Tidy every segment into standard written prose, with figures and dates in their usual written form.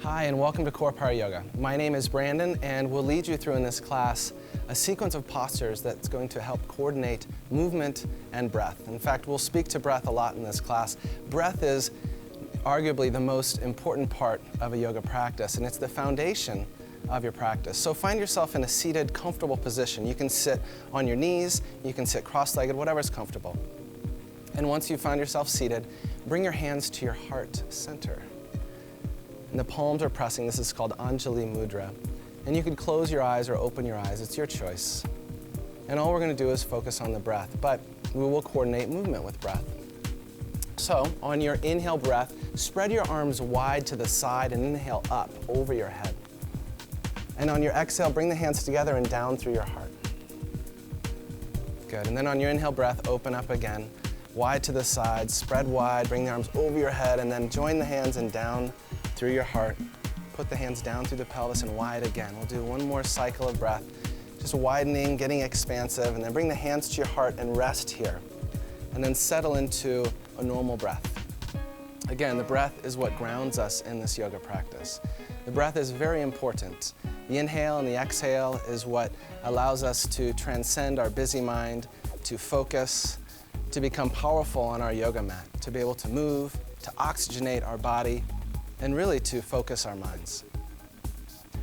Hi, and welcome to CorePower Yoga. My name is Brandon, and we'll lead you through in this class a sequence of postures that's going to help coordinate movement and breath. In fact, we'll speak to breath a lot in this class. Breath is arguably the most important part of a yoga practice, and it's the foundation of your practice. So find yourself in a seated, comfortable position. You can sit on your knees, you can sit cross-legged, whatever's comfortable. And once you find yourself seated, bring your hands to your heart center. And the palms are pressing. This is called Anjali Mudra. And you can close your eyes or open your eyes. It's your choice. And all we're going to do is focus on the breath, but we will coordinate movement with breath. So on your inhale breath, spread your arms wide to the side and inhale up over your head. And on your exhale, bring the hands together and down through your heart. Good. And then on your inhale breath, open up again, wide to the side, spread wide, bring the arms over your head, and then join the hands and down through your heart. Put the hands down through the pelvis and wide again. We'll do one more cycle of breath, just widening, getting expansive, and then bring the hands to your heart and rest here. And then settle into a normal breath. Again, the breath is what grounds us in this yoga practice. The breath is very important. The inhale and the exhale is what allows us to transcend our busy mind, to focus, to become powerful on our yoga mat, to be able to move, to oxygenate our body, and really to focus our minds.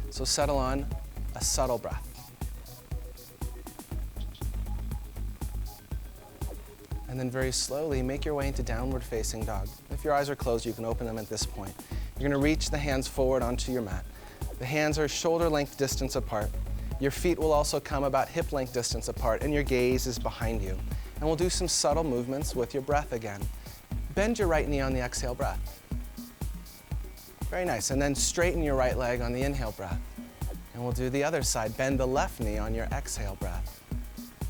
So settle on a subtle breath. And then very slowly make your way into downward facing dog. If your eyes are closed, you can open them at this point. You're going to reach the hands forward onto your mat. The hands are shoulder length distance apart. Your feet will also come about hip length distance apart, and your gaze is behind you. And we'll do some subtle movements with your breath again. Bend your right knee on the exhale breath. Very nice. And then straighten your right leg on the inhale breath. And we'll do the other side. Bend the left knee on your exhale breath.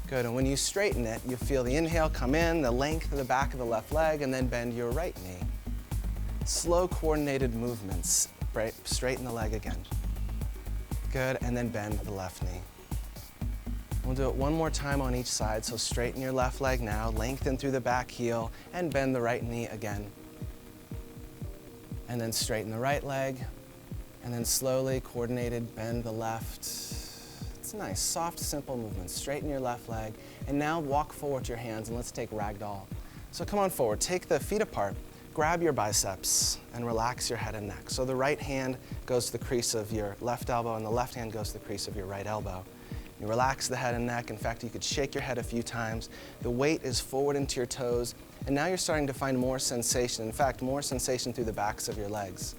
Good. And when you straighten it, you feel the inhale come in, the length of the back of the left leg, and then bend your right knee. Slow, coordinated movements. Right? Straighten the leg again. Good. And then bend the left knee. We'll do it one more time on each side. So straighten your left leg now, lengthen through the back heel, and bend the right knee again. And then straighten the right leg, and then slowly, coordinated, bend the left. It's nice, soft, simple movements. Straighten your left leg, and now walk forward with your hands, and let's take ragdoll. So come on forward, take the feet apart, grab your biceps, and relax your head and neck. So the right hand goes to the crease of your left elbow, and the left hand goes to the crease of your right elbow. You relax the head and neck. In fact, you could shake your head a few times. The weight is forward into your toes, and now you're starting to find more sensation. In fact, more sensation through the backs of your legs.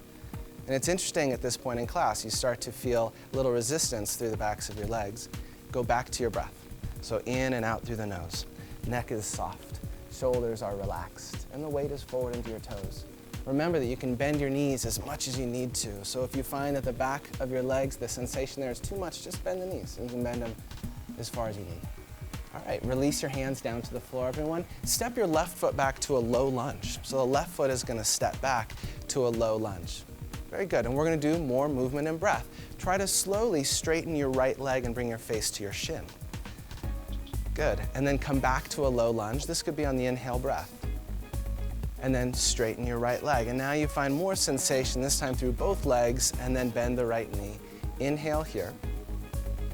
And it's interesting at this point in class, you start to feel a little resistance through the backs of your legs. Go back to your breath. So in and out through the nose. Neck is soft, shoulders are relaxed, and the weight is forward into your toes. Remember that you can bend your knees as much as you need to. So if you find at the back of your legs the sensation there is too much, just bend the knees. You can bend them as far as you need. All right, release your hands down to the floor, everyone. Step your left foot back to a low lunge. So the left foot is going to step back to a low lunge. Very good, and we're going to do more movement and breath. Try to slowly straighten your right leg and bring your face to your shin. Good, and then come back to a low lunge. This could be on the inhale breath. And then straighten your right leg. And now you find more sensation, this time through both legs, and then bend the right knee. Inhale here.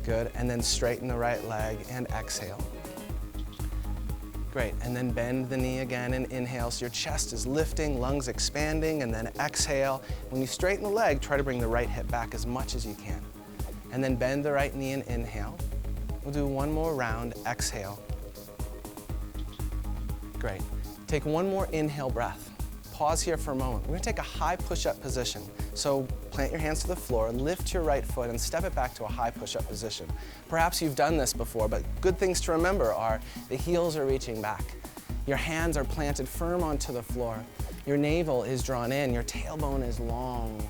Good, and then straighten the right leg and exhale. Great, and then bend the knee again and inhale. So your chest is lifting, lungs expanding, and then exhale. When you straighten the leg, try to bring the right hip back as much as you can. And then bend the right knee and inhale. We'll do one more round, exhale. Great. Take one more inhale breath. Pause here for a moment. We're going to take a high push-up position. So plant your hands to the floor, lift your right foot, and step it back to a high push-up position. Perhaps you've done this before, but good things to remember are the heels are reaching back. Your hands are planted firm onto the floor. Your navel is drawn in. Your tailbone is long.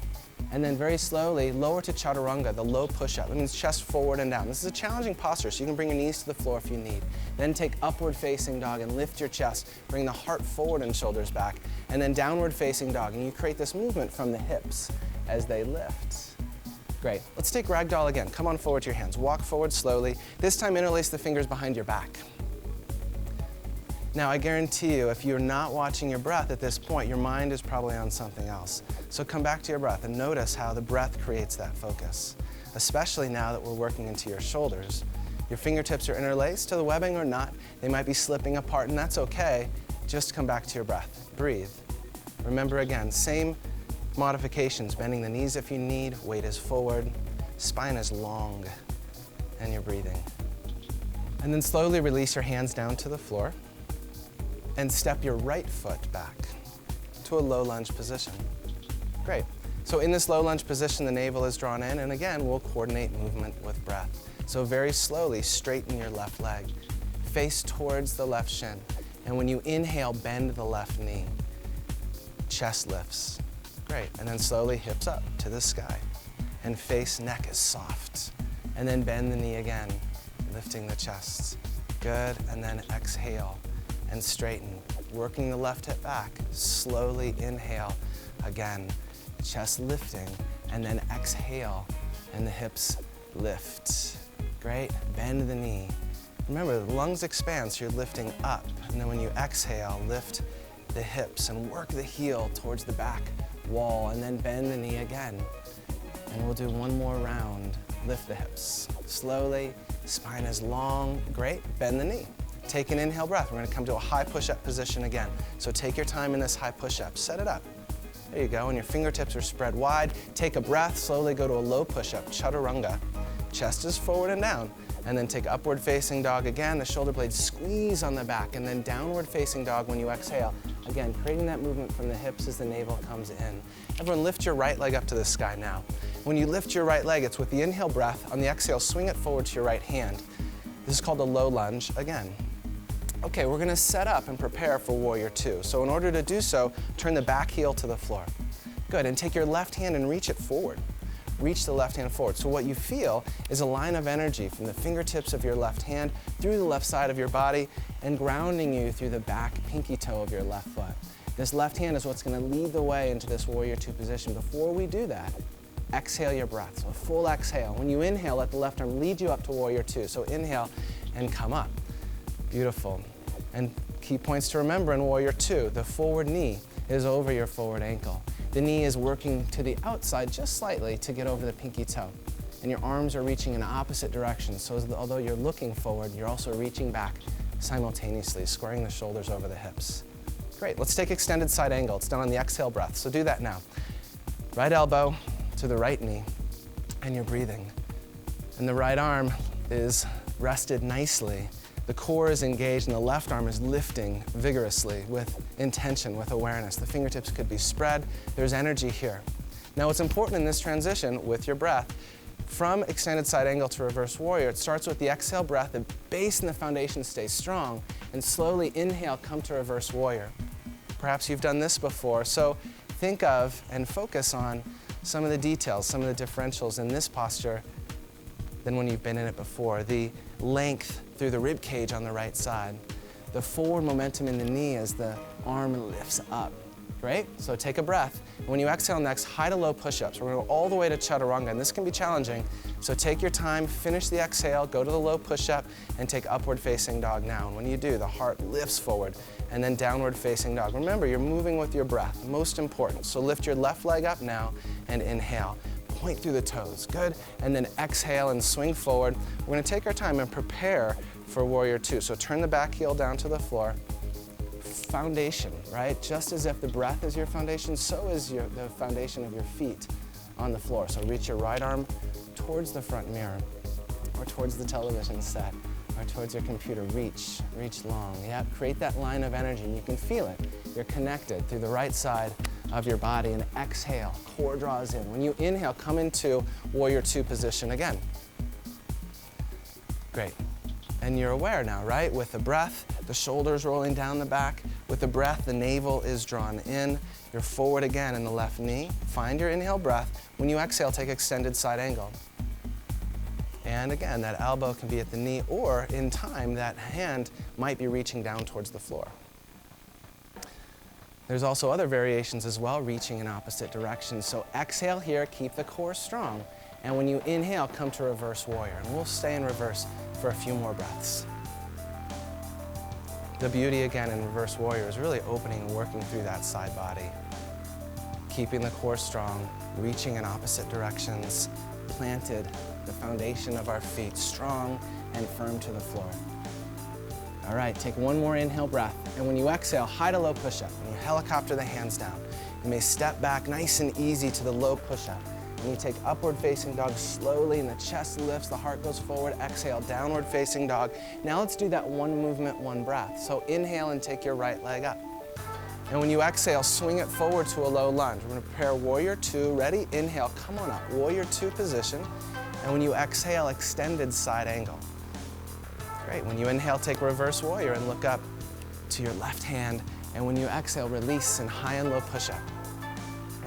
And then very slowly, lower to chaturanga, the low push-up. It means chest forward and down. This is a challenging posture, so you can bring your knees to the floor if you need. Then take upward facing dog and lift your chest. Bring the heart forward and shoulders back. And then downward facing dog. And you create this movement from the hips as they lift. Great. Let's take ragdoll again. Come on forward to your hands. Walk forward slowly. This time interlace the fingers behind your back. Now, I guarantee you, if you're not watching your breath at this point, your mind is probably on something else. So come back to your breath and notice how the breath creates that focus, especially now that we're working into your shoulders. Your fingertips are interlaced to the webbing or not. They might be slipping apart, and that's okay. Just come back to your breath. Breathe. Remember again, same modifications, bending the knees if you need, weight is forward, spine is long, and you're breathing. And then slowly release your hands down to the floor and step your right foot back to a low lunge position. Great. So in this low lunge position, the navel is drawn in, and again, we'll coordinate movement with breath. So very slowly, straighten your left leg, face towards the left shin, and when you inhale, bend the left knee. Chest lifts. Great. And then slowly hips up to the sky, and face, neck is soft. And then bend the knee again, lifting the chest. Good. And then exhale and straighten, working the left hip back. Slowly inhale again, chest lifting, and then exhale, and the hips lift. Great, bend the knee. Remember, the lungs expand, so you're lifting up, and then when you exhale, lift the hips and work the heel towards the back wall, and then bend the knee again. And we'll do one more round. Lift the hips. Slowly, spine is long. Great, bend the knee. Take an inhale breath. We're gonna come to a high push-up position again. So take your time in this high push-up. Set it up. There you go, and your fingertips are spread wide. Take a breath, slowly go to a low push-up, chaturanga. Chest is forward and down. And then take upward facing dog again. The shoulder blades squeeze on the back, and then downward facing dog when you exhale. Again, creating that movement from the hips as the navel comes in. Everyone lift your right leg up to the sky now. When you lift your right leg, it's with the inhale breath. On the exhale, swing it forward to your right hand. This is called a low lunge again. Okay, we're gonna set up and prepare for warrior two. So in order to do so, turn the back heel to the floor. Good, and take your left hand and reach it forward. Reach the left hand forward. So what you feel is a line of energy from the fingertips of your left hand through the left side of your body and grounding you through the back pinky toe of your left foot. This left hand is what's gonna lead the way into this warrior two position. Before we do that, exhale your breath. So a full exhale. When you inhale, let the left arm lead you up to warrior two. So inhale and come up. Beautiful. And key points to remember in warrior two, the forward knee is over your forward ankle. The knee is working to the outside just slightly to get over the pinky toe. And your arms are reaching in opposite directions. So although you're looking forward, you're also reaching back simultaneously, squaring the shoulders over the hips. Great, let's take extended side angle. It's done on the exhale breath, so do that now. Right elbow to the right knee, and you're breathing. And the right arm is rested nicely. The core is engaged and the left arm is lifting vigorously with intention, with awareness. The fingertips could be spread. There's energy here. Now what's important in this transition with your breath, from extended side angle to reverse warrior, it starts with the exhale breath, the base and the foundation stays strong, and slowly inhale, come to reverse warrior. Perhaps you've done this before, so think of and focus on some of the details, some of the differentials in this posture than when you've been in it before. The length through the rib cage on the right side. The forward momentum in the knee as the arm lifts up. Great, so take a breath. When you exhale next, high to low push-ups. We're gonna go all the way to chaturanga, and this can be challenging. So take your time, finish the exhale, go to the low push-up, and take upward facing dog now. And when you do, the heart lifts forward, and then downward facing dog. Remember, you're moving with your breath, most important. So lift your left leg up now, and inhale. Point through the toes, good. And then exhale and swing forward. We're gonna take our time and prepare for warrior two. So turn the back heel down to the floor. Foundation, right? Just as if the breath is your foundation, so is the foundation of your feet on the floor. So reach your right arm towards the front mirror, or towards the television set, or towards your computer. Reach long. Yeah, create that line of energy, and you can feel it. You're connected through the right side of your body, and exhale, core draws in. When you inhale, come into warrior two position again. Great. And you're aware now, right? With the breath, the shoulders rolling down the back. With the breath, the navel is drawn in. You're forward again in the left knee. Find your inhale breath. When you exhale, take extended side angle. And again, that elbow can be at the knee, or in time, that hand might be reaching down towards the floor. There's also other variations as well, reaching in opposite directions. So exhale here, keep the core strong. And when you inhale, come to reverse warrior. And we'll stay in reverse for a few more breaths. The beauty again in reverse warrior is really opening and working through that side body. Keeping the core strong, reaching in opposite directions, planted, the foundation of our feet strong and firm to the floor. All right, take one more inhale breath, and when you exhale, high to low push-up. When you helicopter the hands down, you may step back nice and easy to the low push-up. And you take upward facing dog slowly, and the chest lifts, the heart goes forward. Exhale, downward facing dog. Now let's do that one movement, one breath. So inhale and take your right leg up. And when you exhale, swing it forward to a low lunge. We're gonna prepare warrior two. Ready? Inhale, come on up. Warrior two position. And when you exhale, extended side angle. Great. When you inhale, take reverse warrior and look up to your left hand. And when you exhale, release in high and low push-up.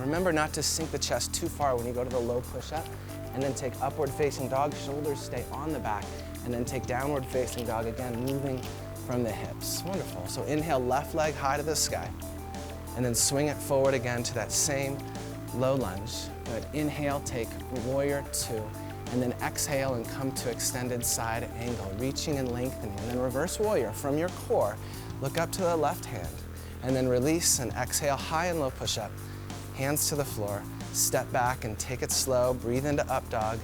Remember not to sink the chest too far when you go to the low push-up. And then take upward facing dog, shoulders stay on the back. And then take downward facing dog, again, moving from the hips. Wonderful. So inhale, left leg high to the sky. And then swing it forward again to that same low lunge. Good. Inhale, take warrior two. And then exhale and come to extended side angle, reaching and lengthening. And then reverse warrior from your core. Look up to the left hand. And then release and exhale, high and low push-up. Hands to the floor. Step back and take it slow. Breathe into up dog.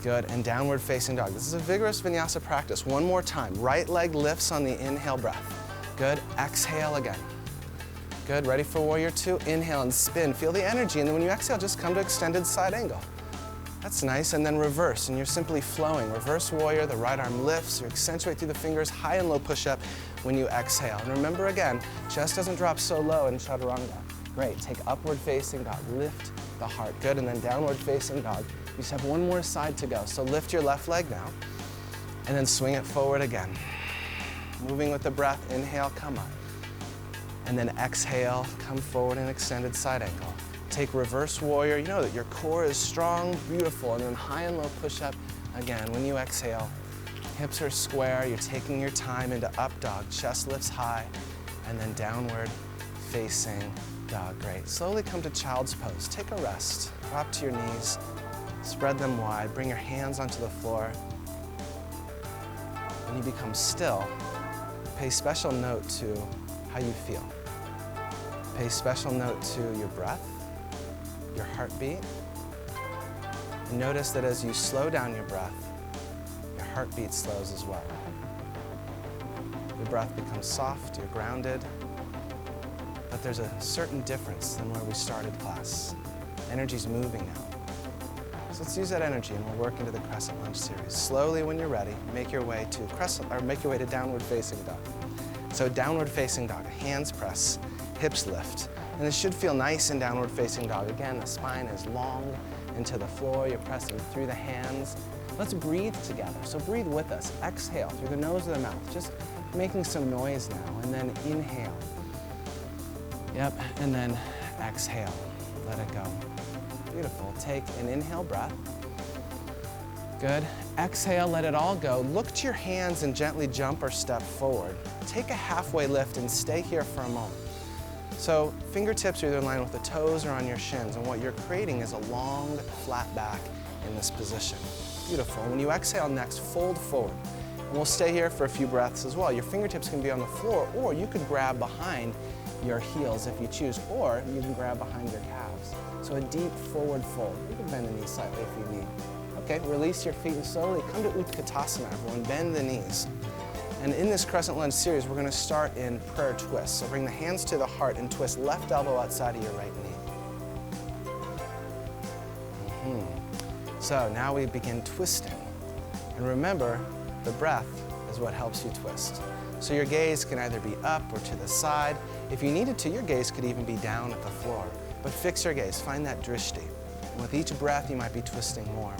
Good. And downward facing dog. This is a vigorous vinyasa practice. One more time. Right leg lifts on the inhale breath. Good. Exhale again. Good. Ready for warrior two. Inhale and spin. Feel the energy. And then when you exhale, just come to extended side angle. That's nice. And then reverse. And you're simply flowing. Reverse warrior. The right arm lifts. You accentuate through the fingers. High and low push-up when you exhale. And remember again, chest doesn't drop so low in chaturanga. Great. Take upward facing dog. Lift the heart. Good. And then downward facing dog. You just have one more side to go. So lift your left leg now. And then swing it forward again. Moving with the breath. Inhale, come up. And then exhale, come forward in extended side angle. Take reverse warrior. You know that your core is strong, beautiful. And then high and low push-up again. When you exhale, hips are square. You're taking your time into up dog. Chest lifts high. And then downward facing dog. Great. Slowly come to child's pose. Take a rest. Drop to your knees. Spread them wide. Bring your hands onto the floor. When you become still, pay special note to how you feel. Pay special note to your breath, your heartbeat. And notice that as you slow down your breath, your heartbeat slows as well. Your breath becomes soft, you're grounded. But there's a certain difference than where we started class. Energy's moving now. So let's use that energy and we'll work into the crescent lunge series. Slowly when you're ready, make your way to downward facing dog. So downward facing dog, hands press, hips lift. And it should feel nice in downward facing dog. Again, the spine is long into the floor, you're pressing through the hands. Let's breathe together. So breathe with us. Exhale through the nose or the mouth, just making some noise now. And then inhale. Yep, and then exhale, let it go. Beautiful, take an inhale breath. Good, exhale, let it all go. Look to your hands and gently jump or step forward. Take a halfway lift and stay here for a moment. So fingertips are either in line with the toes or on your shins, and what you're creating is a long, flat back in this position. Beautiful, when you exhale next, fold forward. And we'll stay here for a few breaths as well. Your fingertips can be on the floor, or you could grab behind your heels if you choose, or you can grab behind your calves. So a deep forward fold. You can bend the knees slightly if you need. Okay, release your feet and slowly come to Utkatasana, everyone. Bend the knees. And in this crescent lunge series, we're gonna start in prayer twist. So bring the hands to the heart and twist left elbow outside of your right knee. So now we begin twisting. And remember, the breath is what helps you twist. So your gaze can either be up or to the side. If you needed to, your gaze could even be down at the floor. But fix your gaze, find that drishti. And with each breath, you might be twisting more.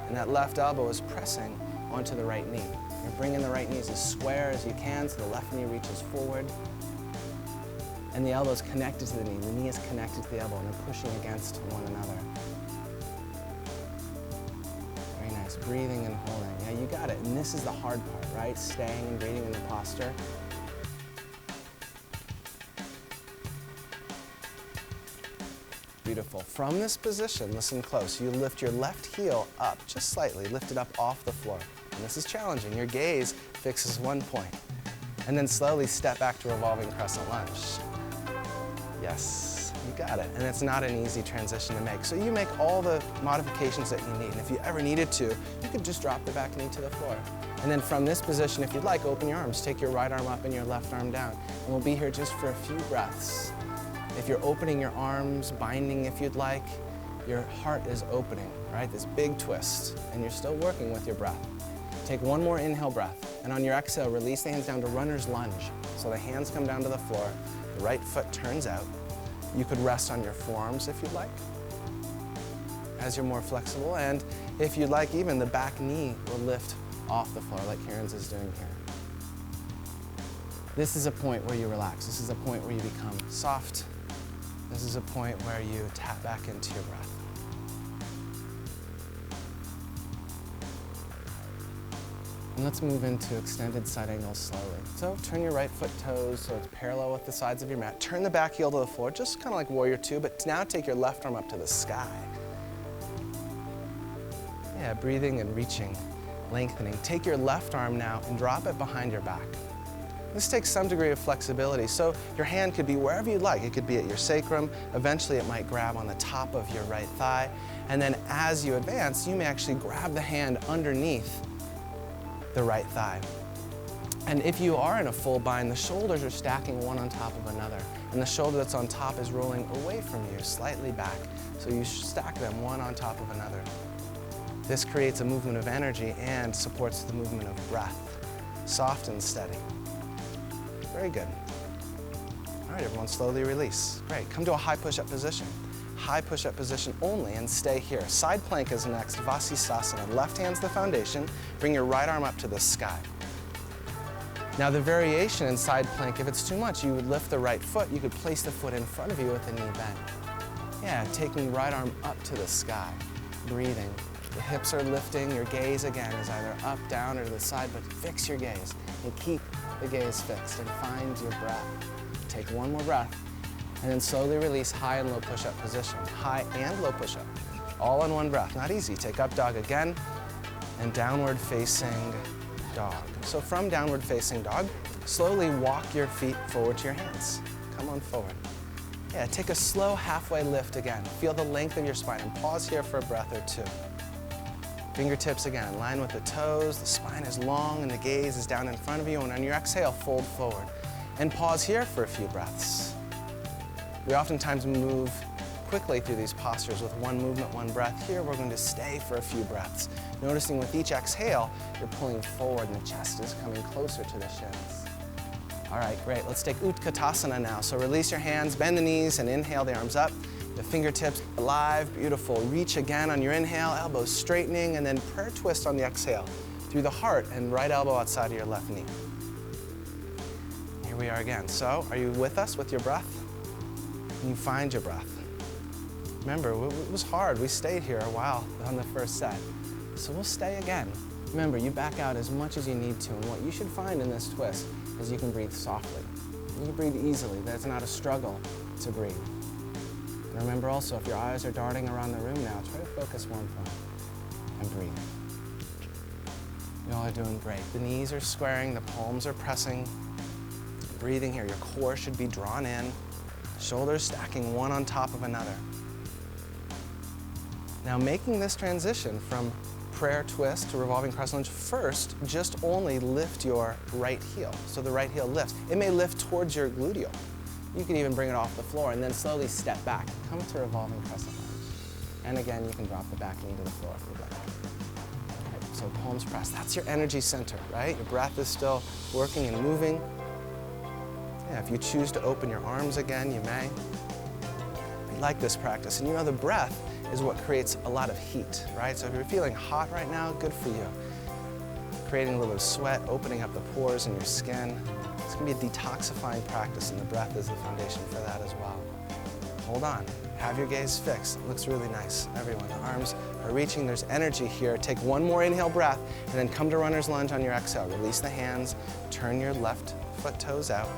And that left elbow is pressing onto the right knee. You're bringing the right knee as square as you can so the left knee reaches forward. And the elbow is connected to the knee. The knee is connected to the elbow, and they're pushing against one another. Very nice, breathing and holding. Yeah, you got it. And this is the hard part, right? Staying and breathing in the posture. Beautiful. From this position, listen close, you lift your left heel up, just slightly, lift it up off the floor. And this is challenging. Your gaze fixes one point. And then slowly step back to revolving crescent lunge. Yes, you got it. And it's not an easy transition to make. So you make all the modifications that you need. And if you ever needed to, you could just drop the back knee to the floor. And then from this position, if you'd like, open your arms. Take your right arm up and your left arm down. And we'll be here just for a few breaths. If you're opening your arms, binding if you'd like, your heart is opening, right? This big twist, and you're still working with your breath. Take one more inhale breath, and on your exhale, release the hands down to runner's lunge. So the hands come down to the floor, the right foot turns out. You could rest on your forearms if you'd like, as you're more flexible, and if you'd like, even the back knee will lift off the floor like Karen's is doing here. This is a point where you relax. This is a point where you become soft. This is a point where you tap back into your breath. And let's move into extended side angles slowly. So turn your right foot toes so it's parallel with the sides of your mat. Turn the back heel to the floor, just kind of like warrior two, but now take your left arm up to the sky. Yeah, breathing and reaching, lengthening. Take your left arm now and drop it behind your back. This takes some degree of flexibility, so your hand could be wherever you'd like. It could be at your sacrum. Eventually it might grab on the top of your right thigh. And then as you advance, you may actually grab the hand underneath the right thigh. And if you are in a full bind, the shoulders are stacking one on top of another. And the shoulder that's on top is rolling away from you, slightly back. So you stack them one on top of another. This creates a movement of energy and supports the movement of breath. Soft and steady. Very good. All right, everyone, slowly release. Great, come to a high push-up position. High push-up position only, and stay here. Side plank is next, Vasisthasana. Left hand's the foundation. Bring your right arm up to the sky. Now the variation in side plank, if it's too much, you would lift the right foot. You could place the foot in front of you with the knee bent. Yeah, taking right arm up to the sky. Breathing. The hips are lifting. Your gaze, again, is either up, down, or to the side, but fix your gaze. And keep the gaze fixed and find your breath. Take one more breath and then slowly release high and low push-up position. High and low push-up, all in one breath. Not easy. Take up dog again and downward facing dog. So from downward facing dog, slowly walk your feet forward to your hands. Come on forward. Yeah, take a slow halfway lift again. Feel the length of your spine and pause here for a breath or two. Fingertips again, in line with the toes, the spine is long and the gaze is down in front of you, and on your exhale, fold forward. And pause here for a few breaths. We oftentimes move quickly through these postures with one movement, one breath. Here, we're going to stay for a few breaths. Noticing with each exhale, you're pulling forward and the chest is coming closer to the shins. All right, great. Let's take Utkatasana now. So release your hands, bend the knees, and inhale the arms up. The fingertips alive, beautiful. Reach again on your inhale, elbows straightening, and then prayer twist on the exhale through the heart and right elbow outside of your left knee. Here we are again. So, are you with us with your breath? Can you find your breath? Remember, it was hard. We stayed here a while on the first set. So we'll stay again. Remember, you back out as much as you need to, and what you should find in this twist is you can breathe softly. You can breathe easily. That's not a struggle to breathe. And remember also, if your eyes are darting around the room now, try to focus one point and breathe. You all are doing great. The knees are squaring, the palms are pressing. Breathing here, your core should be drawn in, shoulders stacking one on top of another. Now making this transition from prayer twist to revolving crescent lunge, first, just only lift your right heel. So the right heel lifts. It may lift towards your gluteal. You can even bring it off the floor and then slowly step back. Come to revolving crescent lunge. And again, you can drop the back knee to the floor if you'd like. Right, so palms pressed. That's your energy center, right? Your breath is still working and moving. Yeah, if you choose to open your arms again, you may. We like this practice. And you know, the breath is what creates a lot of heat, right? So if you're feeling hot right now, good for you. Creating a little bit of sweat, opening up the pores in your skin. It's going to be a detoxifying practice, and the breath is the foundation for that as well. Hold on. Have your gaze fixed. It looks really nice. Everyone, the arms are reaching. There's energy here. Take one more inhale breath, and then come to runner's lunge on your exhale. Release the hands. Turn your left foot toes out.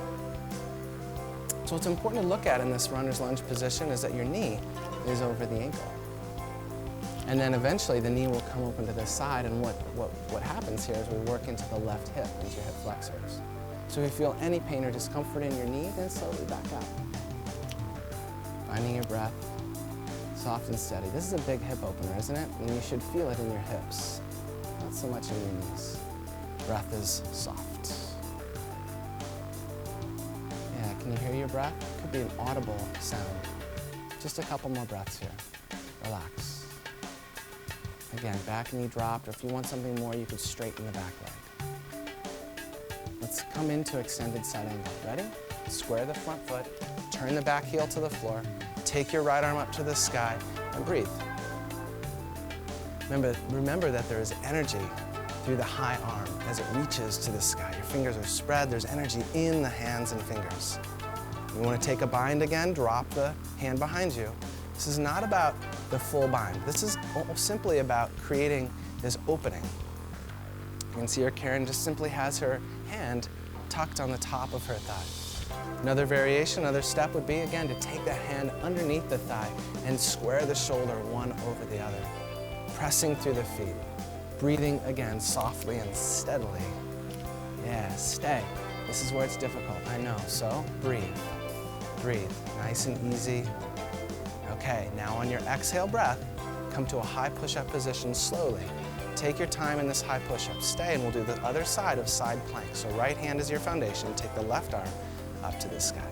So what's important to look at in this runner's lunge position is that your knee is over the ankle. And then eventually the knee will come open to this side, and what happens here is we work into the left hip, into your hip flexors. So if you feel any pain or discomfort in your knee, then slowly back out. Finding your breath, soft and steady. This is a big hip opener, isn't it? And you should feel it in your hips, not so much in your knees. Breath is soft. Yeah, can you hear your breath? It could be an audible sound. Just a couple more breaths here. Relax. Again, back knee dropped, or if you want something more, you could straighten the back leg. Let's come into extended side angle. Ready? Square the front foot, turn the back heel to the floor, take your right arm up to the sky, and breathe. Remember that there is energy through the high arm as it reaches to the sky. Your fingers are spread, there's energy in the hands and fingers. You want to take a bind again, drop the hand behind you. This is not about the full bind. This is simply about creating this opening. You can see here Karen just simply has her hand tucked on the top of her thigh. Another variation, another step would be, again, to take that hand underneath the thigh and square the shoulder one over the other, pressing through the feet. Breathing again, softly and steadily. Yeah, stay. This is where it's difficult, I know, so breathe. Breathe, nice and easy. Okay, now on your exhale breath, come to a high push-up position slowly. Take your time in this high push-up. Stay, and we'll do the other side of side plank. So right hand is your foundation. Take the left arm up to the sky.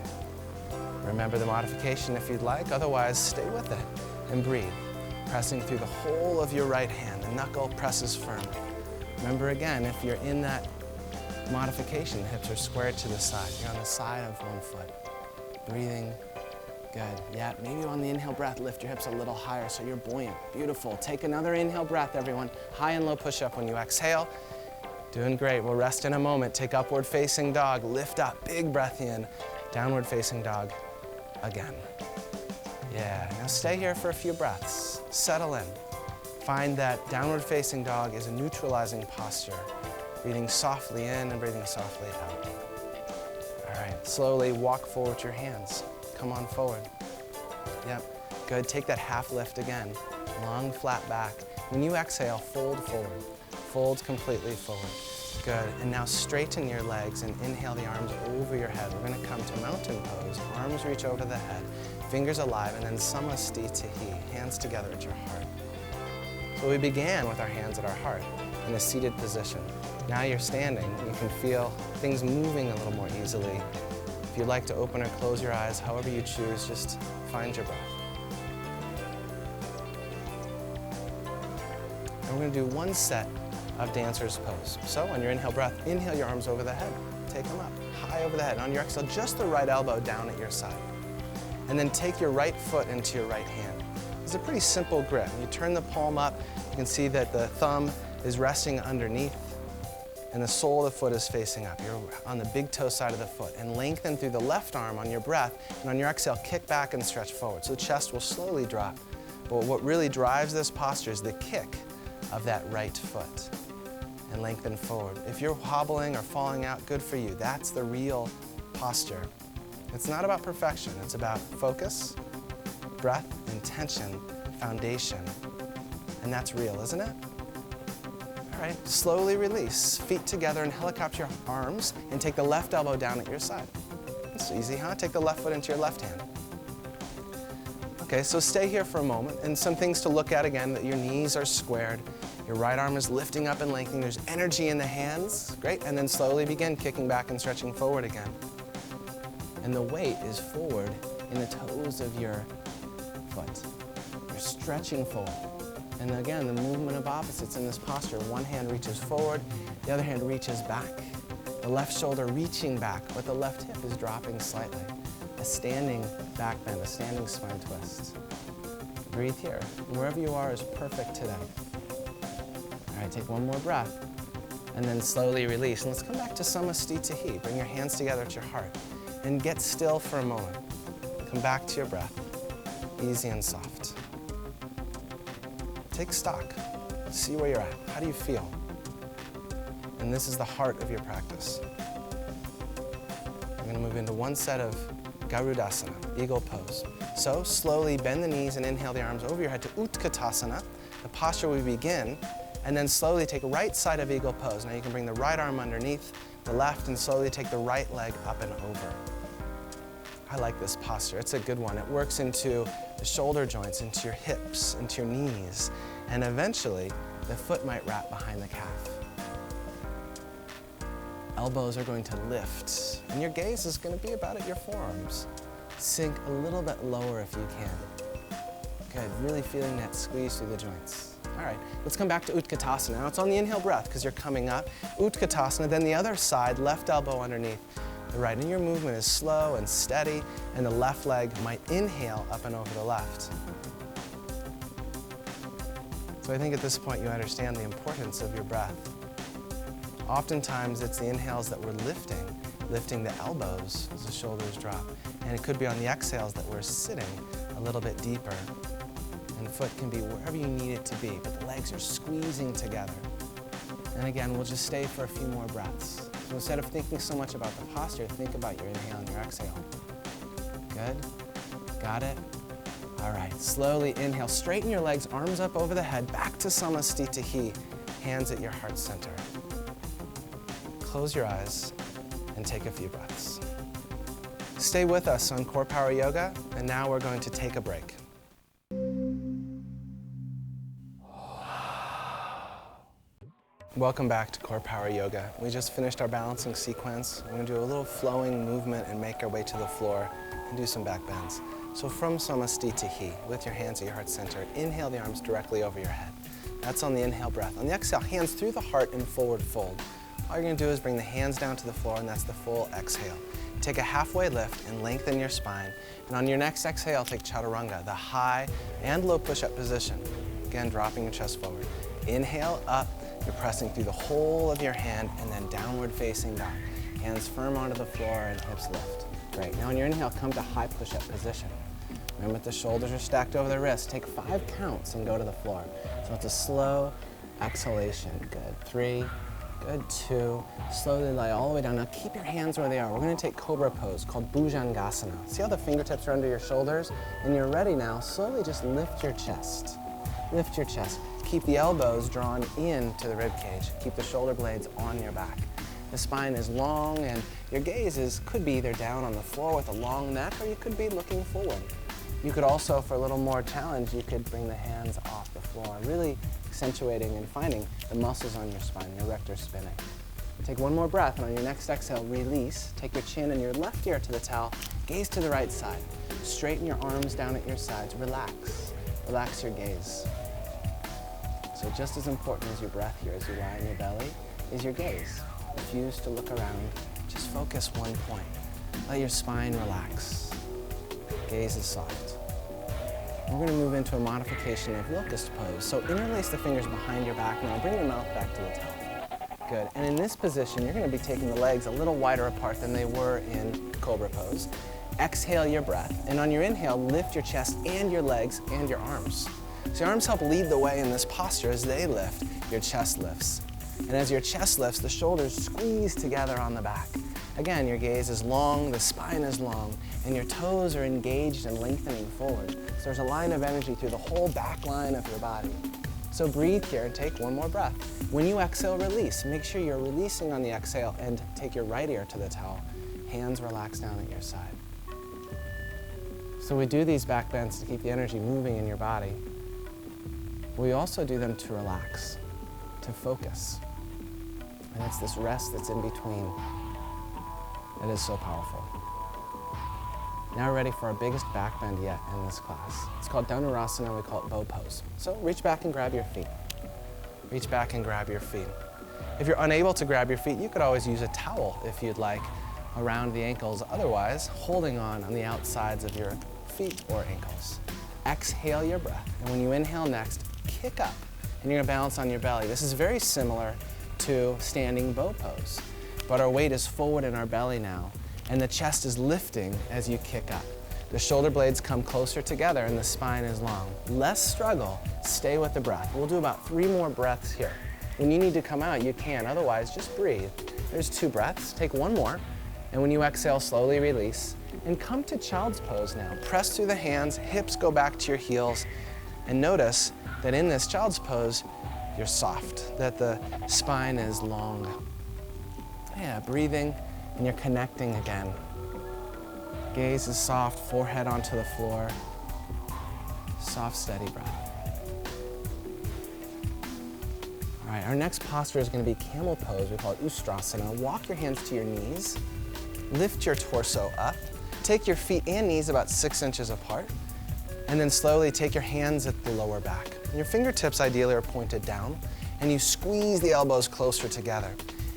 Remember the modification if you'd like, otherwise stay with it and breathe. Pressing through the whole of your right hand. The knuckle presses firm. Remember again, if you're in that modification, the hips are squared to the side. You're on the side of one foot. Breathing. Good. Yeah, maybe on the inhale breath, lift your hips a little higher so you're buoyant. Beautiful. Take another inhale breath, everyone. High and low push-up when you exhale. Doing great. We'll rest in a moment. Take upward facing dog. Lift up. Big breath in. Downward facing dog again. Yeah. Now stay here for a few breaths. Settle in. Find that downward facing dog is a neutralizing posture. Breathing softly in and breathing softly out. All right. Slowly walk forward your hands. Come on forward. Yep, good. Take that half lift again. Long, flat back. When you exhale, fold forward. Fold completely forward. Good. And now straighten your legs and inhale the arms over your head. We're going to come to mountain pose. Arms reach over the head. Fingers alive, and then Samastitihi. Hands together at your heart. So we began with our hands at our heart in a seated position. Now you're standing. You can feel things moving a little more easily. If you'd like to open or close your eyes, however you choose, just find your breath. And we're going to do one set of dancer's pose. So on your inhale breath, inhale your arms over the head. Take them up, high over the head. On your exhale, just the right elbow down at your side. And then take your right foot into your right hand. It's a pretty simple grip. You turn the palm up, you can see that the thumb is resting underneath and the sole of the foot is facing up. You're on the big toe side of the foot, and lengthen through the left arm on your breath, and on your exhale, kick back and stretch forward. So the chest will slowly drop. But what really drives this posture is the kick of that right foot, and lengthen forward. If you're hobbling or falling out, good for you. That's the real posture. It's not about perfection. It's about focus, breath, intention, foundation, and that's real, isn't it? All right, slowly release. Feet together and helicopter your arms and take the left elbow down at your side. It's easy, huh? Take the left foot into your left hand. Okay, so stay here for a moment, and some things to look at again, that your knees are squared, your right arm is lifting up and lengthening, there's energy in the hands, great, and then slowly begin kicking back and stretching forward again. And the weight is forward in the toes of your foot. You're stretching forward. And again, the movement of opposites in this posture. One hand reaches forward, the other hand reaches back. The left shoulder reaching back, but the left hip is dropping slightly. A standing back bend, a standing spine twist. Breathe here. Wherever you are is perfect today. All right, take one more breath, and then slowly release. And let's come back to Samastitihi. Bring your hands together at your heart, and get still for a moment. Come back to your breath, easy and soft. Take stock, see where you're at. How do you feel? And this is the heart of your practice. We're going to move into one set of Garudasana, eagle pose. So slowly bend the knees and inhale the arms over your head to Utkatasana, the posture we begin, and then slowly take right side of eagle pose. Now you can bring the right arm underneath, the left, and slowly take the right leg up and over. I like this posture. It's a good one. It works into the shoulder joints, into your hips, into your knees, and eventually the foot might wrap behind the calf. Elbows are going to lift, and your gaze is going to be about at your forearms. Sink a little bit lower if you can. Good, really feeling that squeeze through the joints. All right, let's come back to Utkatasana. Now it's on the inhale breath because you're coming up. Utkatasana, then the other side, left elbow underneath the right. And your movement is slow and steady, and the left leg might inhale up and over the left. So I think at this point you understand the importance of your breath. Oftentimes it's the inhales that we're lifting the elbows as the shoulders drop. And it could be on the exhales that we're sitting a little bit deeper. And the foot can be wherever you need it to be, but the legs are squeezing together. And again, we'll just stay for a few more breaths. So instead of thinking so much about the posture, think about your inhale and your exhale. Good? Got it? All right, slowly inhale. Straighten your legs, arms up over the head, back to Samastitihi, hands at your heart center. Close your eyes and take a few breaths. Stay with us on CorePower Yoga, and now we're going to take a break. Welcome back to CorePower Yoga. We just finished our balancing sequence. We're going to do a little flowing movement and make our way to the floor and do some back bends. So from Samastitihi, with your hands at your heart center, inhale the arms directly over your head. That's on the inhale breath. On the exhale, hands through the heart and forward fold. All you're going to do is bring the hands down to the floor, and that's the full exhale. Take a halfway lift and lengthen your spine. And on your next exhale, take Chaturanga, the high and low push-up position. Again, dropping your chest forward. Inhale up, you're pressing through the whole of your hand, and then downward facing dog. Hands firm onto the floor and hips lift. Great. Now on your inhale, come to high push-up position. Remember, the shoulders are stacked over the wrists. Take 5 counts and go to the floor. So it's a slow exhalation. Good. 3. Good, 2. Slowly lie all the way down. Now keep your hands where they are. We're going to take Cobra pose called Bhujangasana. See how the fingertips are under your shoulders? And you're ready now. Slowly just lift your chest. Lift your chest. Keep the elbows drawn into the rib cage. Keep the shoulder blades on your back. The spine is long, and your gaze could be either down on the floor with a long neck, or you could be looking forward. You could also, for a little more challenge, you could bring the hands off the floor, really accentuating and finding the muscles on your spine, your rectus spinning. Take one more breath, and on your next exhale, release. Take your chin and your left ear to the towel, gaze to the right side. Straighten your arms down at your sides. Relax. Relax your gaze. So just as important as your breath here as you lie on your belly is your gaze. Refuse to look around. Just focus one point. Let your spine relax. Gaze is soft. We're going to move into a modification of locust pose. So interlace the fingers behind your back now. Bring your mouth back to the towel. Good. And in this position, you're going to be taking the legs a little wider apart than they were in Cobra pose. Exhale your breath. And on your inhale, lift your chest and your legs and your arms. So your arms help lead the way in this posture. As they lift, your chest lifts. And as your chest lifts, the shoulders squeeze together on the back. Again, your gaze is long, the spine is long, and your toes are engaged and lengthening forward. So there's a line of energy through the whole back line of your body. So breathe here and take one more breath. When you exhale, release. Make sure you're releasing on the exhale, and take your right ear to the towel. Hands relax down at your side. So we do these back bends to keep the energy moving in your body. We also do them to relax, to focus. And it's this rest that's in between that is so powerful. Now we're ready for our biggest back bend yet in this class. It's called Dhanurasana, we call it bow pose. So reach back and grab your feet. Reach back and grab your feet. If you're unable to grab your feet, you could always use a towel if you'd like around the ankles. Otherwise, holding on the outsides of your feet or ankles. Exhale your breath, and when you inhale next, kick up, and you're gonna balance on your belly. This is very similar to standing bow pose, but our weight is forward in our belly now, and the chest is lifting as you kick up. The shoulder blades come closer together and the spine is long. Less struggle, stay with the breath. We'll do about 3 more breaths here. When you need to come out, you can, otherwise just breathe. There's 2 breaths, take 1 more, and when you exhale, slowly release, and come to child's pose now. Press through the hands, hips go back to your heels, and notice that in this child's pose, you're soft, that the spine is long. Yeah, breathing, and you're connecting again. Gaze is soft, forehead onto the floor. Soft, steady breath. All right, our next posture is going to be camel pose. We call it Ustrasana. Walk your hands to your knees. Lift your torso up. Take your feet and knees about 6 inches apart. And then slowly take your hands at the lower back. And your fingertips ideally are pointed down. And you squeeze the elbows closer together.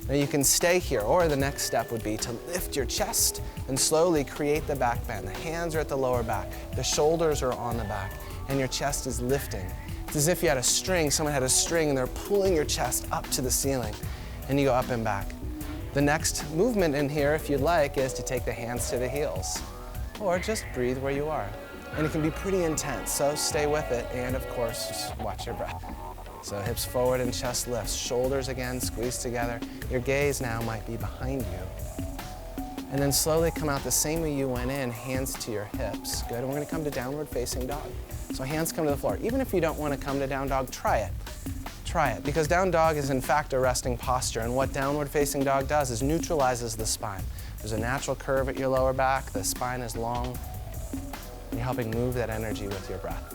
Now you can stay here, or the next step would be to lift your chest and slowly create the back bend. The hands are at the lower back. The shoulders are on the back. And your chest is lifting. It's as if you had a string, someone had a string, and they're pulling your chest up to the ceiling. And you go up and back. The next movement in here, if you'd like, is to take the hands to the heels. Or just breathe where you are. And it can be pretty intense, so stay with it. And of course, just watch your breath. So hips forward and chest lifts. Shoulders again, squeeze together. Your gaze now might be behind you. And then slowly come out the same way you went in, hands to your hips. Good, and we're gonna come to downward facing dog. So hands come to the floor. Even if you don't wanna come to down dog, try it. Try it, because down dog is in fact a resting posture, and what downward facing dog does is neutralizes the spine. There's a natural curve at your lower back, the spine is long, and you're helping move that energy with your breath.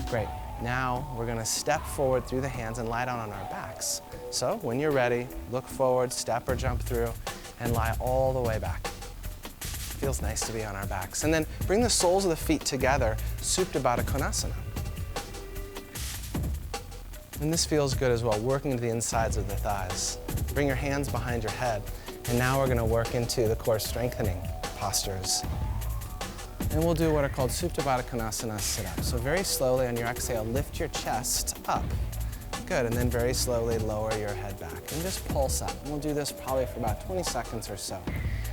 Great. Now we're gonna step forward through the hands and lie down on our backs. So when you're ready, look forward, step or jump through, and lie all the way back. Feels nice to be on our backs. And then bring the soles of the feet together, Supta Baddha Konasana. And this feels good as well, working into the insides of the thighs. Bring your hands behind your head. And now we're gonna work into the core strengthening postures. And we'll do what are called Supta Baddha Konasana sit-ups. So very slowly on your exhale, lift your chest up. Good, and then very slowly lower your head back and just pulse up. And we'll do this probably for about 20 seconds or so.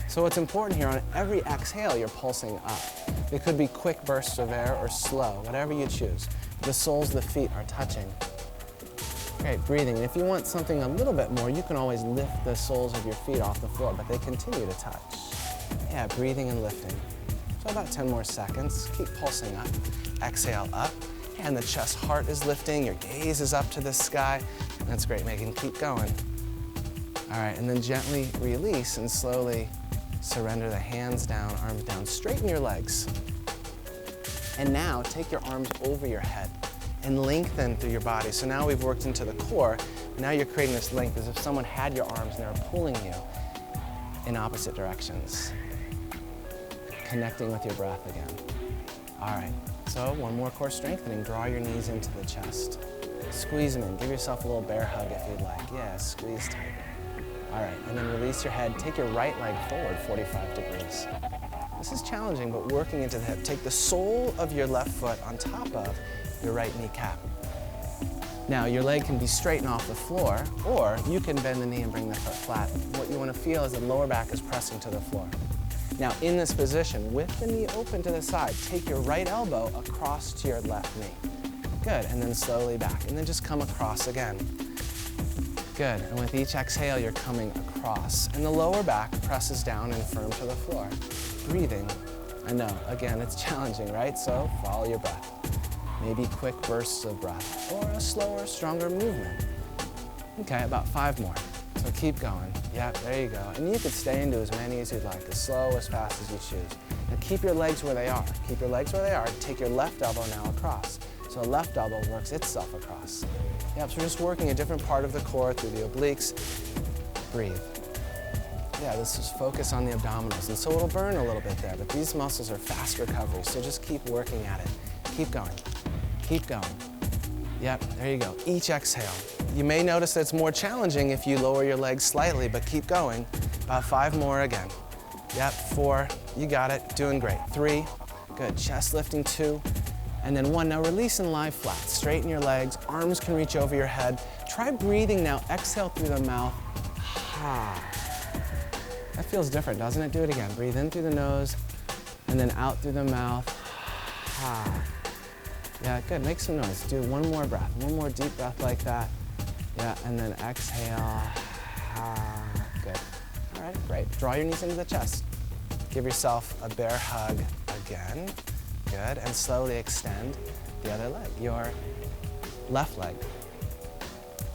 So what's important here, on every exhale, you're pulsing up. It could be quick bursts of air or slow, whatever you choose. The soles of the feet are touching. Great, breathing. And if you want something a little bit more, you can always lift the soles of your feet off the floor, but they continue to touch. Yeah, breathing and lifting. So about 10 more seconds. Keep pulsing up. Exhale up. And the chest, heart is lifting. Your gaze is up to the sky. That's great, Megan. Keep going. All right, and then gently release and slowly surrender the hands down, arms down. Straighten your legs. And now take your arms over your head and lengthen through your body. So now we've worked into the core. Now you're creating this length as if someone had your arms and they were pulling you in opposite directions. Connecting with your breath again. All right, so one more core strengthening. Draw your knees into the chest. Squeeze them in. Give yourself a little bear hug if you'd like. Yeah, squeeze tight. All right, and then release your head. Take your right leg forward 45 degrees. This is challenging, but working into the hip. Take the sole of your left foot on top of your right kneecap. Now, your leg can be straight and off the floor, or you can bend the knee and bring the foot flat. What you want to feel is the lower back is pressing to the floor. Now, in this position, with the knee open to the side, take your right elbow across to your left knee. Good, and then slowly back, and then just come across again. Good, and with each exhale, you're coming across, and the lower back presses down and firm to the floor. Breathing. I know, again, it's challenging, right? So follow your breath. Maybe quick bursts of breath, or a slower, stronger movement. Okay, about 5 more. So keep going. Yep, there you go. And you could stay into as many as you'd like, as slow, as fast as you choose. Now keep your legs where they are. Keep your legs where they are. Take your left elbow now across. So left elbow works itself across. Yep, so we're just working a different part of the core through the obliques. Breathe. Yeah, this is focus on the abdominals. And so it'll burn a little bit there, but these muscles are fast recovery, so just keep working at it. Keep going. Keep going. Yep, there you go. Each exhale. You may notice that it's more challenging if you lower your legs slightly, but keep going. About 5 more again. Yep, 4, you got it, doing great. 3, good, chest lifting, 2, and then 1. Now release and lie flat. Straighten your legs, arms can reach over your head. Try breathing now, exhale through the mouth. That feels different, doesn't it? Do it again. Breathe in through the nose, and then out through the mouth. Yeah, good, make some noise. Do one more breath, one more deep breath like that. Yeah, and then exhale. Good. All right, great. Draw your knees into the chest. Give yourself a bear hug again. Good, and slowly extend the other leg, your left leg.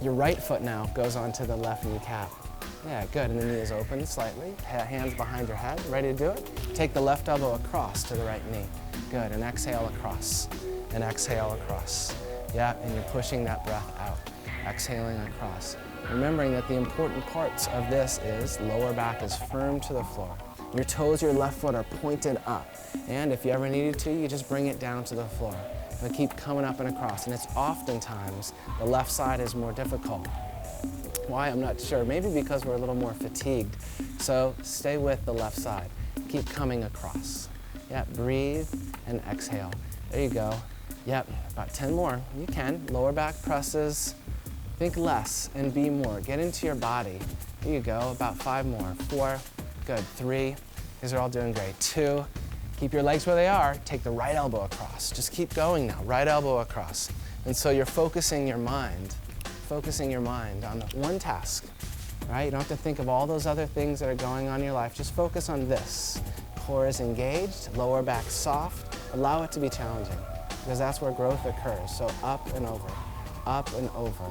Your right foot now goes onto the left kneecap. Yeah, good. And the knee is open slightly. Hands behind your head. Ready to do it? Take the left elbow across to the right knee. Good. And exhale across. And exhale across. Yeah, and you're pushing that breath out. Exhaling across. Remembering that the important parts of this is lower back is firm to the floor. Your toes, your left foot are pointed up. And if you ever needed to, you just bring it down to the floor. But keep coming up and across. And it's oftentimes the left side is more difficult. Why? I'm not sure. Maybe because we're a little more fatigued. So stay with the left side. Keep coming across. Yeah, breathe and exhale. There you go. Yep, about 10 more. You can. Lower back presses. Think less and be more. Get into your body. There you go. About 5 more. 4. Good. 3. These are all doing great. 2. Keep your legs where they are. Take the right elbow across. Just keep going now. Right elbow across. And so you're focusing your mind on one task, right? You don't have to think of all those other things that are going on in your life. Just focus on this. Core is engaged, lower back soft. Allow it to be challenging because that's where growth occurs. So up and over, up and over.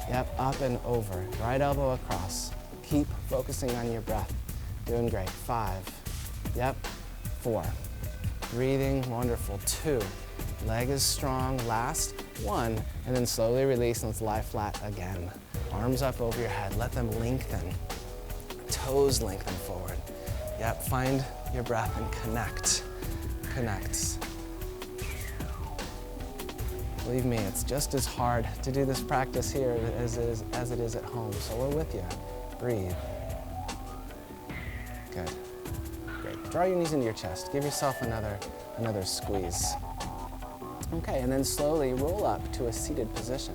Yep, up and over. Right elbow across. Keep focusing on your breath. Doing great. 5. Yep. 4. Breathing, wonderful. 2. Leg is strong. Last. 1. And then slowly release and let's lie flat again. Arms up over your head. Let them lengthen. Toes lengthen forward. Yep, find your breath and connect. Connect. Believe me, it's just as hard to do this practice here as it is at home. So we're with you. Breathe. Good. Great. Draw your knees into your chest. Give yourself another squeeze. Okay, and then slowly roll up to a seated position.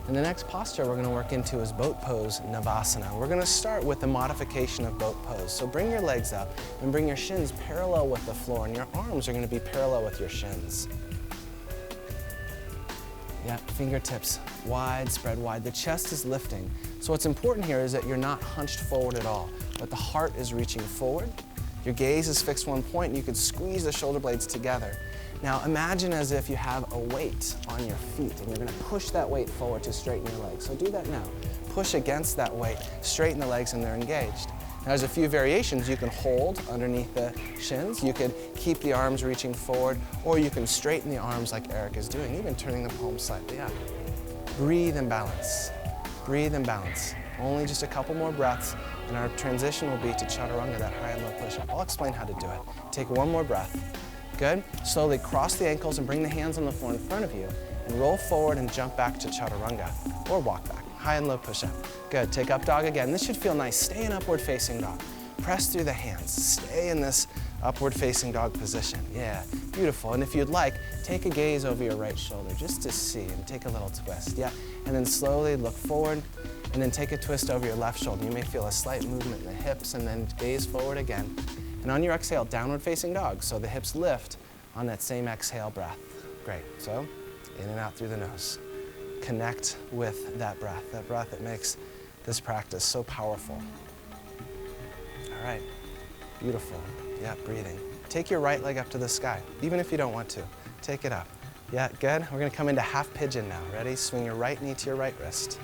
And the next posture we're going to work into is boat pose Navasana. We're going to start with the modification of boat pose. So bring your legs up and bring your shins parallel with the floor, and your arms are going to be parallel with your shins. Yeah, fingertips wide, spread wide. The chest is lifting. So what's important here is that you're not hunched forward at all, but the heart is reaching forward. Your gaze is fixed one point, and you can squeeze the shoulder blades together. Now imagine as if you have a weight on your feet and you're going to push that weight forward to straighten your legs. So do that now. Push against that weight, straighten the legs and they're engaged. Now there's a few variations. You can hold underneath the shins, you could keep the arms reaching forward, or you can straighten the arms like Eric is doing, even turning the palms slightly up. Breathe and balance. Breathe and balance. Only just a couple more breaths and our transition will be to Chaturanga, that high and low push-up. I'll explain how to do it. Take one more breath. Good. Slowly cross the ankles and bring the hands on the floor in front of you and roll forward and jump back to Chaturanga or walk back. High and low push-up. Good. Take up dog again. This should feel nice. Stay in upward facing dog. Press through the hands. Stay in this upward facing dog position. Yeah, beautiful. And if you'd like, take a gaze over your right shoulder just to see and take a little twist. Yeah, and then slowly look forward and then take a twist over your left shoulder. You may feel a slight movement in the hips and then gaze forward again. And on your exhale, downward facing dog. So the hips lift on that same exhale breath. Great. So in and out through the nose. Connect with that breath that makes this practice so powerful. All right. Beautiful. Yeah, breathing. Take your right leg up to the sky, even if you don't want to. Take it up. Yeah, good. We're going to come into half pigeon now. Ready? Swing your right knee to your right wrist.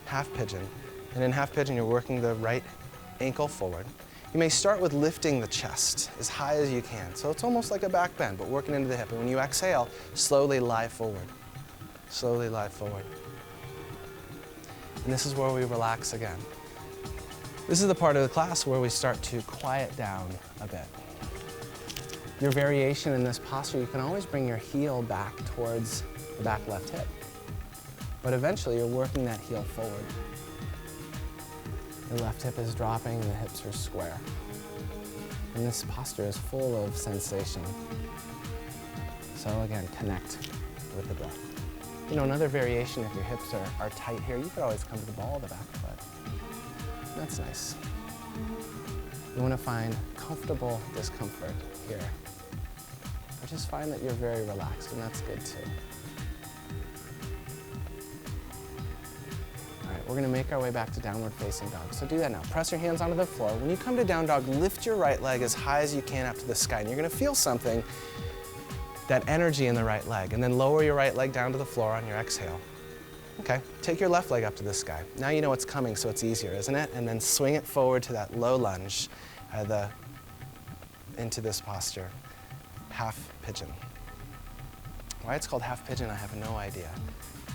Half pigeon. And in half pigeon, you're working the right ankle forward. You may start with lifting the chest as high as you can. So it's almost like a back bend, but working into the hip. And when you exhale, slowly lie forward. Slowly lie forward. And this is where we relax again. This is the part of the class where we start to quiet down a bit. Your variation in this posture, you can always bring your heel back towards the back left hip. But eventually, you're working that heel forward. The left hip is dropping and the hips are square. And this posture is full of sensation. So again, connect with the breath. You know, another variation, if your hips are tight here, you could always come to the ball of the back foot. That's nice. You want to find comfortable discomfort here. Or just find that you're very relaxed, and that's good too. We're going to make our way back to downward facing dog. So do that now. Press your hands onto the floor. When you come to down dog, lift your right leg as high as you can up to the sky. And you're going to feel something, that energy in the right leg. And then lower your right leg down to the floor on your exhale. Okay, take your left leg up to the sky. Now you know what's coming, so it's easier, isn't it? And then swing it forward to that low lunge, into this posture, half pigeon. Why it's called half pigeon, I have no idea.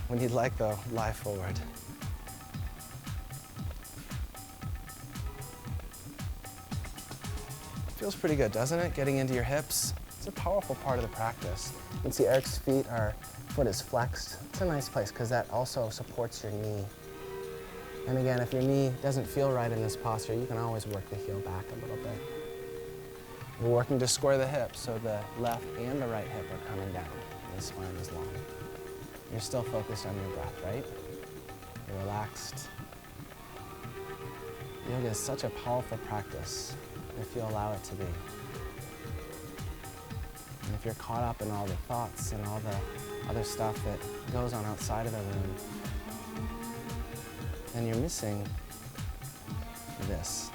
When you'd like, though, lie forward. Feels pretty good, doesn't it? Getting into your hips. It's a powerful part of the practice. You can see Eric's foot is flexed. It's a nice place because that also supports your knee. And again, if your knee doesn't feel right in this posture, you can always work the heel back a little bit. We're working to square the hips, so the left and the right hip are coming down. And the spine is long. You're still focused on your breath, right? You're relaxed. Yoga is such a powerful practice if you allow it to be. And if you're caught up in all the thoughts and all the other stuff that goes on outside of the room, then you're missing this.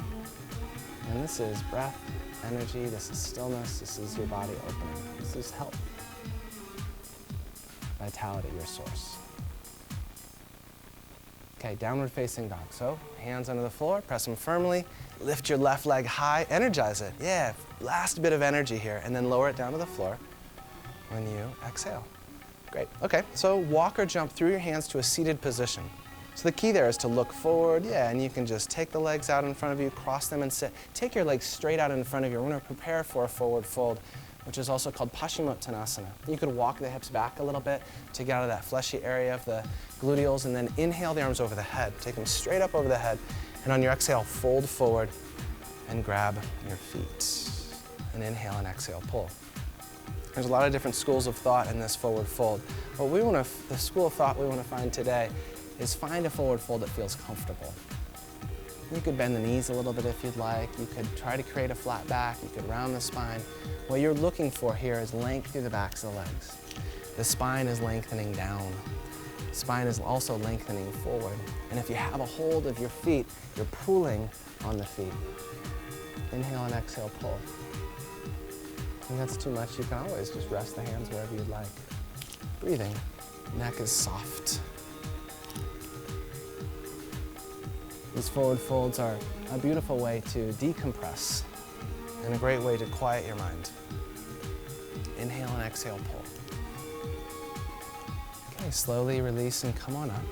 And this is breath, energy, this is stillness, this is your body opening. This is health, vitality, your source. Okay, downward facing dog. So, hands under the floor, press them firmly, lift your left leg high, energize it. Yeah, last bit of energy here, and then lower it down to the floor when you exhale. Great, okay, so walk or jump through your hands to a seated position. So the key there is to look forward, yeah, and you can just take the legs out in front of you, cross them and sit. Take your legs straight out in front of you. We're gonna prepare for a forward fold, which is also called Paschimottanasana. You could walk the hips back a little bit to get out of that fleshy area of the gluteals, and then inhale the arms over the head. Take them straight up over the head, and on your exhale, fold forward and grab your feet. And inhale and exhale, pull. There's a lot of different schools of thought in this forward fold. But the school of thought we want to find today is find a forward fold that feels comfortable. You could bend the knees a little bit if you'd like. You could try to create a flat back. You could round the spine. What you're looking for here is length through the backs of the legs. The spine is lengthening down. The spine is also lengthening forward. And if you have a hold of your feet, you're pulling on the feet. Inhale and exhale, pull. If that's too much, you can always just rest the hands wherever you'd like. Breathing. Neck is soft. These forward folds are a beautiful way to decompress and a great way to quiet your mind. Inhale and exhale, pull. Okay, slowly release and come on up.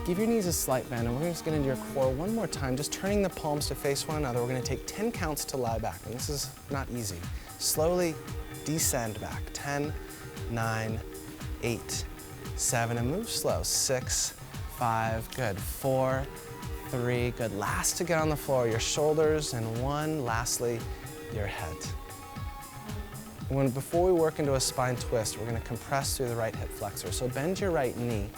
Give your knees a slight bend, and we're just going to do your core one more time, just turning the palms to face one another. We're going to take 10 counts to lie back, and this is not easy. Slowly descend back. 10, 9, 8, 7, and move slow. 6, 5, good. 4, 3, good. Last to get on the floor, your shoulders, and 1, lastly, your head. Before we work into a spine twist, we're going to compress through the right hip flexor. So bend your right knee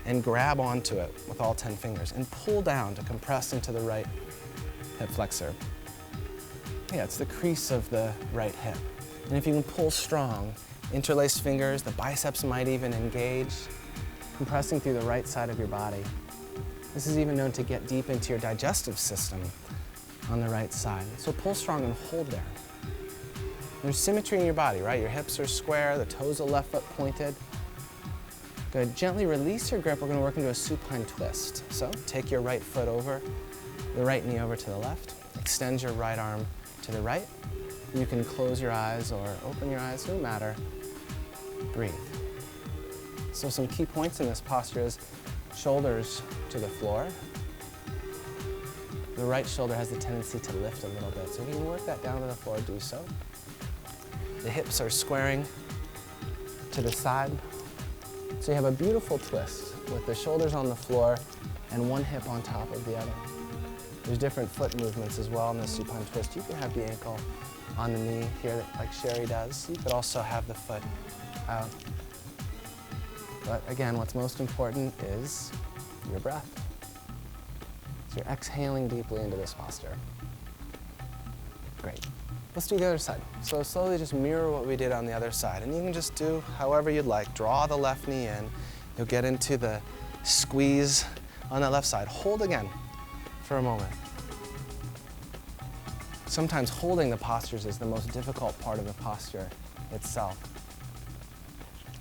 and grab onto it with all 10 fingers and pull down to compress into the right hip flexor. Yeah, it's the crease of the right hip. And if you can pull strong, interlaced fingers, the biceps might even engage, compressing through the right side of your body. This is even known to get deep into your digestive system on the right side. So pull strong and hold there. There's symmetry in your body, right? Your hips are square, the toes of the left foot pointed. Good. Gently release your grip. We're going to work into a supine twist. So take your right foot over, the right knee over to the left. Extend your right arm to the right. You can close your eyes or open your eyes, no matter. Breathe. So some key points in this posture is shoulders to the floor. The right shoulder has the tendency to lift a little bit. So if you can work that down to the floor, do so. The hips are squaring to the side. So you have a beautiful twist with the shoulders on the floor and one hip on top of the other. There's different foot movements as well in the supine twist. You can have the ankle on the knee here like Sherry does. You could also have the foot out. But again, what's most important is your breath. So you're exhaling deeply into this posture. Great. Let's do the other side. So slowly just mirror what we did on the other side. And you can just do however you'd like. Draw the left knee in. You'll get into the squeeze on that left side. Hold again for a moment. Sometimes holding the postures is the most difficult part of the posture itself.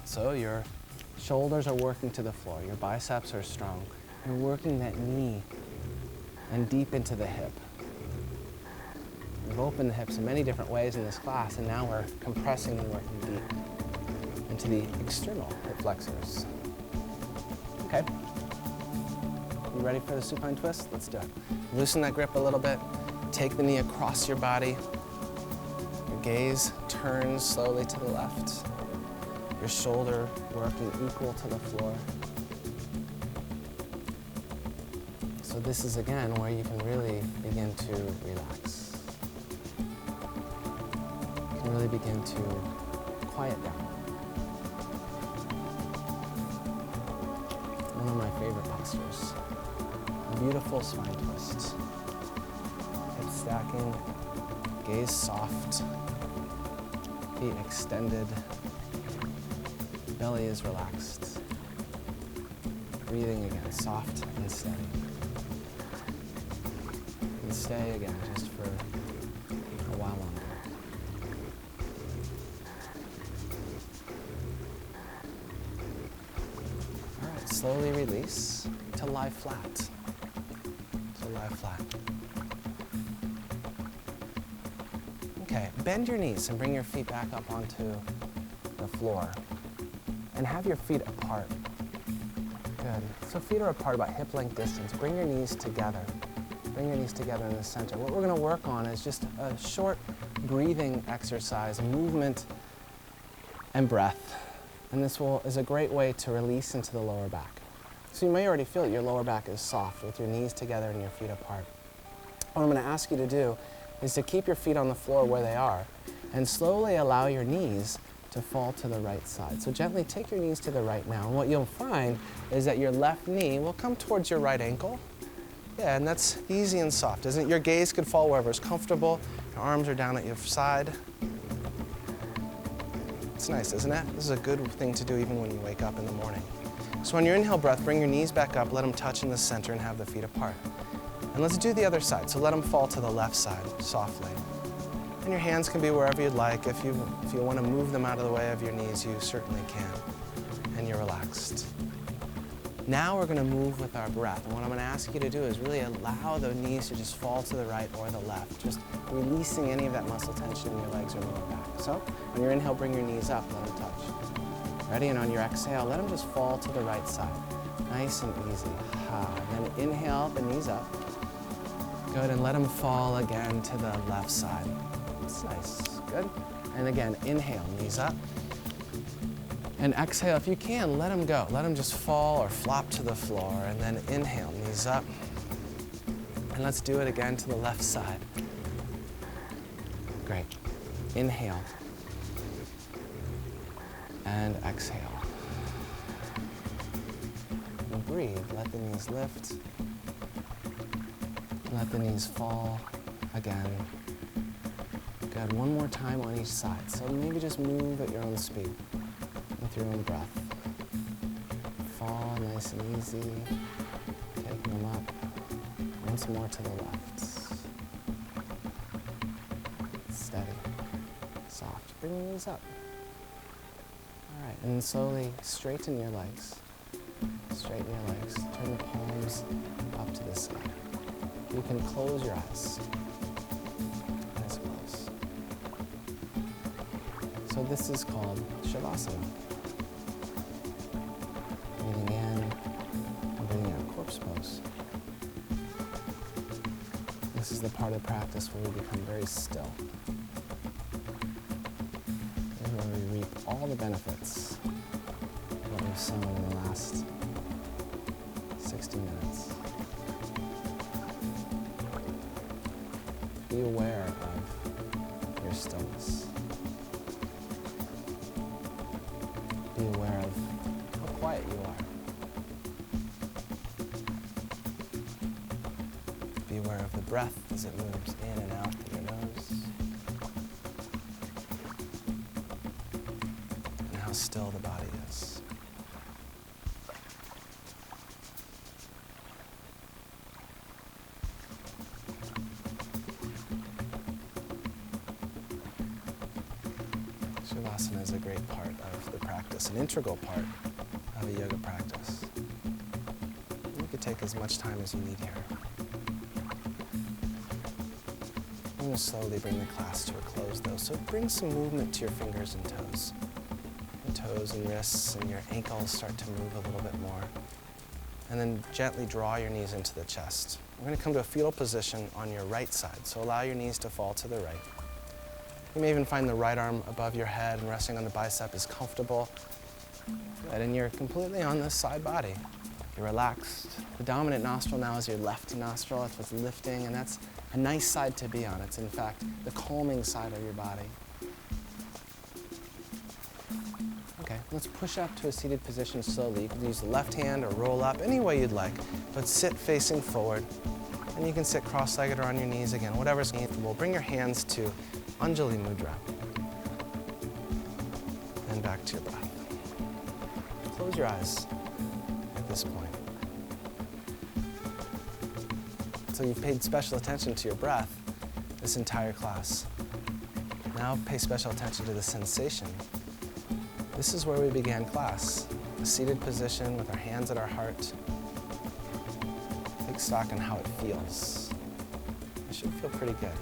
So you're Shoulders are working to the floor. Your biceps are strong. You're working that knee and deep into the hip. We've opened the hips in many different ways in this class, and now we're compressing and working deep into the external hip flexors. Okay. You ready for the supine twist? Let's do it. Loosen that grip a little bit. Take the knee across your body. Your gaze turns slowly to the left. Your shoulder working equal to the floor. So this is again where you can really begin to relax. You can really begin to quiet down. One of my favorite postures. A beautiful spine twist. Hip stacking, gaze soft, feet extended, belly is relaxed. Breathing again, soft and steady. And stay again just for a while longer. All right, slowly release to lie flat. To lie flat. Okay, bend your knees and bring your feet back up onto the floor. And have your feet apart. Good. So feet are apart about hip length distance. Bring your knees together. Bring your knees together in the center. What we're going to work on is just a short breathing exercise, movement and breath. And this is a great way to release into the lower back. So you may already feel that your lower back is soft with your knees together and your feet apart. What I'm going to ask you to do is to keep your feet on the floor where they are and slowly allow your knees to fall to the right side. So gently take your knees to the right now. And what you'll find is that your left knee will come towards your right ankle. Yeah, and that's easy and soft, isn't it? Your gaze could fall wherever is comfortable. Your arms are down at your side. It's nice, isn't it? This is a good thing to do even when you wake up in the morning. So on your inhale breath, bring your knees back up, let them touch in the center and have the feet apart. And let's do the other side. So let them fall to the left side softly. And your hands can be wherever you'd like. If you want to move them out of the way of your knees, you certainly can. And you're relaxed. Now we're going to move with our breath. And what I'm going to ask you to do is really allow the knees to just fall to the right or the left, just releasing any of that muscle tension in your legs or lower back. So on your inhale, bring your knees up, let them touch. Ready? And on your exhale, let them just fall to the right side. Nice and easy. And then inhale, the knees up. Good, and let them fall again to the left side. That's nice, good. And again, inhale, knees up. And exhale, if you can, let them go. Let them just fall or flop to the floor. And then inhale, knees up. And let's do it again to the left side. Great. Inhale. And exhale. And breathe, let the knees lift. Let the knees fall again. Good, one more time on each side. So maybe just move at your own speed with your own breath. Fall nice and easy. Taking them up. Once more to the left. Steady, soft. Bring your knees up. All right, and slowly straighten your legs. Straighten your legs. Turn the palms up to the sky. You can close your eyes. Eyes closed. So this is called Shavasana. Breathing in and breathing out, corpse pose. This is the part of the practice where we become very still. And where we reap all the benefits of what we've sown in the last 60 minutes. Be aware of your stillness. Be aware of how quiet you are. Be aware of the breath as it moves in and out through your nose. And how still the body is. Shavasana is a great part of the practice, an integral part of a yoga practice. You could take as much time as you need here. I'm going to slowly bring the class to a close though, so bring some movement to your fingers and toes. Your toes and wrists and your ankles start to move a little bit more. And then gently draw your knees into the chest. We're going to come to a fetal position on your right side, so allow your knees to fall to the right. You may even find the right arm above your head and resting on the bicep is comfortable. Good, and you're completely on this side body. You're relaxed. The dominant nostril now is your left nostril. That's what's lifting, and that's a nice side to be on. It's in fact the calming side of your body. Okay, let's push up to a seated position slowly. You can use the left hand or roll up, any way you'd like, but sit facing forward. And you can sit cross-legged or on your knees again, whatever's comfortable. Bring your hands to Anjali Mudra. And back to your breath. Close your eyes at this point. So you've paid special attention to your breath this entire class. Now pay special attention to the sensation. This is where we began class, a seated position with our hands at our heart. Take stock on how it feels. It should feel pretty good.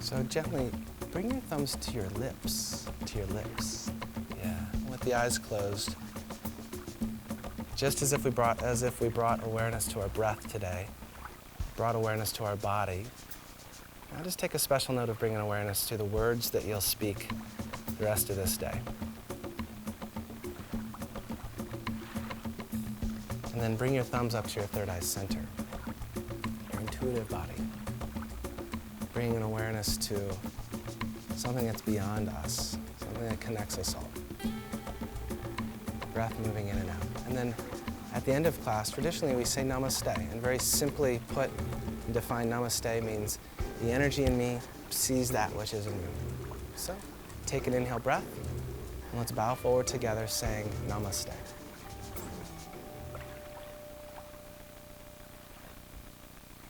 So gently bring your thumbs to your lips, Yeah, with the eyes closed. Just as if we brought awareness to our breath today, brought awareness to our body. Now just take a special note of bringing awareness to the words that you'll speak the rest of this day. And then bring your thumbs up to your third eye center, your intuitive body. Bring an awareness to something that's beyond us, something that connects us all. Breath moving in and out. And then at the end of class, traditionally we say namaste, and very simply put and defined, namaste means the energy in me sees that which is in you. So take an inhale breath, and let's bow forward together saying namaste.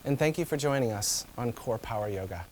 And thank you for joining us on CorePower Yoga.